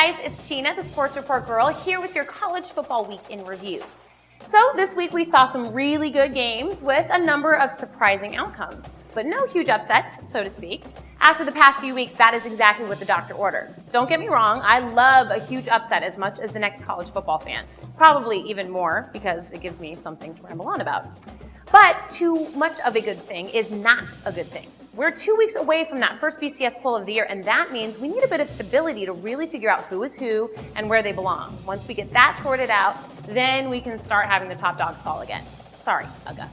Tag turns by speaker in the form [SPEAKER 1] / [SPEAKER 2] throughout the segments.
[SPEAKER 1] guys, it's Sheena, the Sports Report Girl, here with your college football week in review. So this week we saw some really good games with a number of surprising outcomes, but no huge upsets, so to speak. After the past few weeks, that is exactly what the doctor ordered. Don't get me wrong, I love a huge upset as much as the next college football fan. Probably even more because it gives me something to ramble on about. But too much of a good thing is not a good thing. We're 2 weeks away from that first BCS poll of the year, and that means we need a bit of stability to really figure out who is who and where they belong. Once we get that sorted out, then we can start having the top dogs fall again. Sorry, Ugga.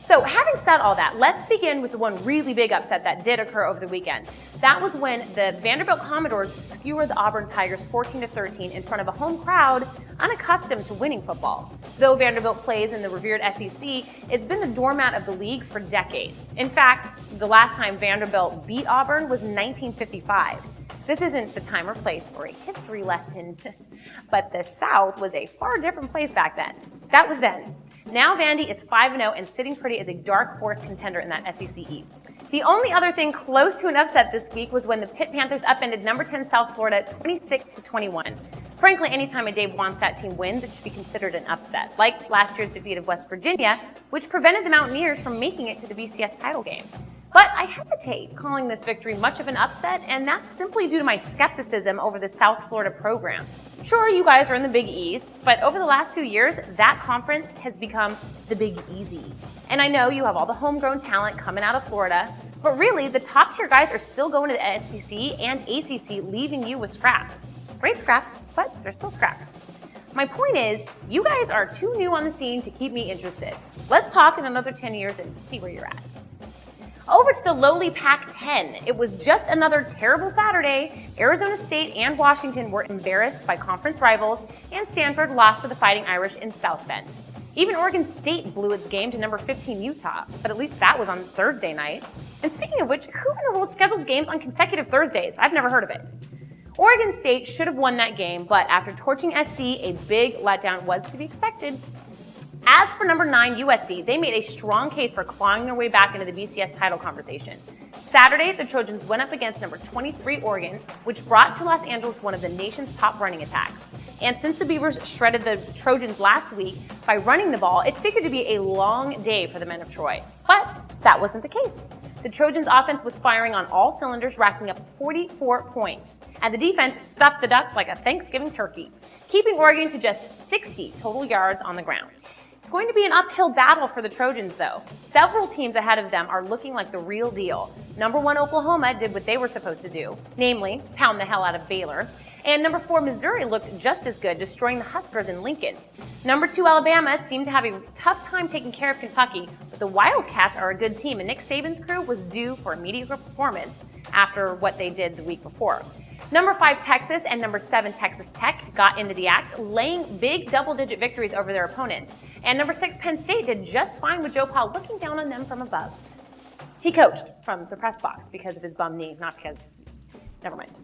[SPEAKER 1] So having said all that, let's begin with the one really big upset that did occur over the weekend. That was when the Vanderbilt Commodores skewered the Auburn Tigers 14-13 in front of a home crowd unaccustomed to winning football. Though Vanderbilt plays in the revered SEC, it's been the doormat of the league for decades. In fact, the last time Vanderbilt beat Auburn was 1955. This isn't the time or place for a history lesson, but the South was a far different place back then. That was then. Now Vandy is 5-0 and sitting pretty as a dark horse contender in that SEC East. The only other thing close to an upset this week was when the Pitt Panthers upended number 10 South Florida 26-21. Frankly, anytime a Dave Wannstedt team wins, it should be considered an upset, like last year's defeat of West Virginia, which prevented the Mountaineers from making it to the BCS title game. But I hesitate calling this victory much of an upset, and that's simply due to my skepticism over the South Florida program. Sure, you guys are in the Big East, but over the last few years, that conference has become the Big Easy. And I know you have all the homegrown talent coming out of Florida, but really, the top-tier guys are still going to the SEC and ACC, leaving you with scraps. Great scraps, but they're still scraps. My point is, you guys are too new on the scene to keep me interested. Let's talk in another 10 years and see where you're at. Over to the lowly Pac-10. It was just another terrible Saturday. Arizona State and Washington were embarrassed by conference rivals, and Stanford lost to the Fighting Irish in South Bend. Even Oregon State blew its game to number 15 Utah, but at least that was on Thursday night. And speaking of which, who in the world schedules games on consecutive Thursdays? I've never heard of it. Oregon State should have won that game, but after torching SC, a big letdown was to be expected. As for number 9 USC, they made a strong case for clawing their way back into the BCS title conversation. Saturday, the Trojans went up against number 23 Oregon, which brought to Los Angeles one of the nation's top running attacks. And since the Beavers shredded the Trojans last week by running the ball, it figured to be a long day for the men of Troy. But that wasn't the case. The Trojans' offense was firing on all cylinders, racking up 44 points. And the defense stuffed the Ducks like a Thanksgiving turkey, keeping Oregon to just 60 total yards on the ground. It's going to be an uphill battle for the Trojans, though. Several teams ahead of them are looking like the real deal. Number 1 Oklahoma did what they were supposed to do, namely pound the hell out of Baylor. And number 4 Missouri looked just as good, destroying the Huskers in Lincoln. Number 2 Alabama seemed to have a tough time taking care of Kentucky, but the Wildcats are a good team, and Nick Saban's crew was due for a mediocre performance after what they did the week before. Number 5 Texas and number 7 Texas Tech got into the act, laying big double-digit victories over their opponents. And number 6 Penn State did just fine with Joe Pa looking down on them from above. He coached from the press box because of his bum knee, not because... Never mind.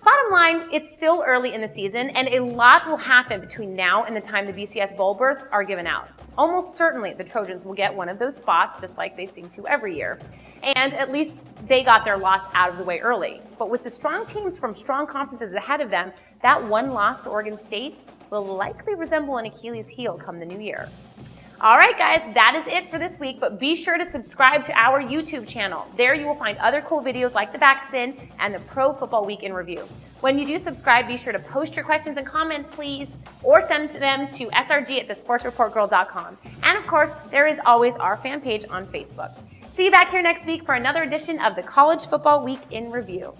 [SPEAKER 1] Bottom line, it's still early in the season, and a lot will happen between now and the time the BCS Bowl berths are given out. Almost certainly the Trojans will get one of those spots, just like they seem to every year. And at least they got their loss out of the way early. But with the strong teams from strong conferences ahead of them, that one loss to Oregon State will likely resemble an Achilles heel come the new year. All right, guys, that is it for this week, but be sure to subscribe to our YouTube channel. There you will find other cool videos like the Backspin and the Pro Football Week in Review. When you do subscribe, be sure to post your questions and comments, please, or send them to srg@thesportsreportgirl.com. And of course, there is always our fan page on Facebook. See you back here next week for another edition of the College Football Week in Review.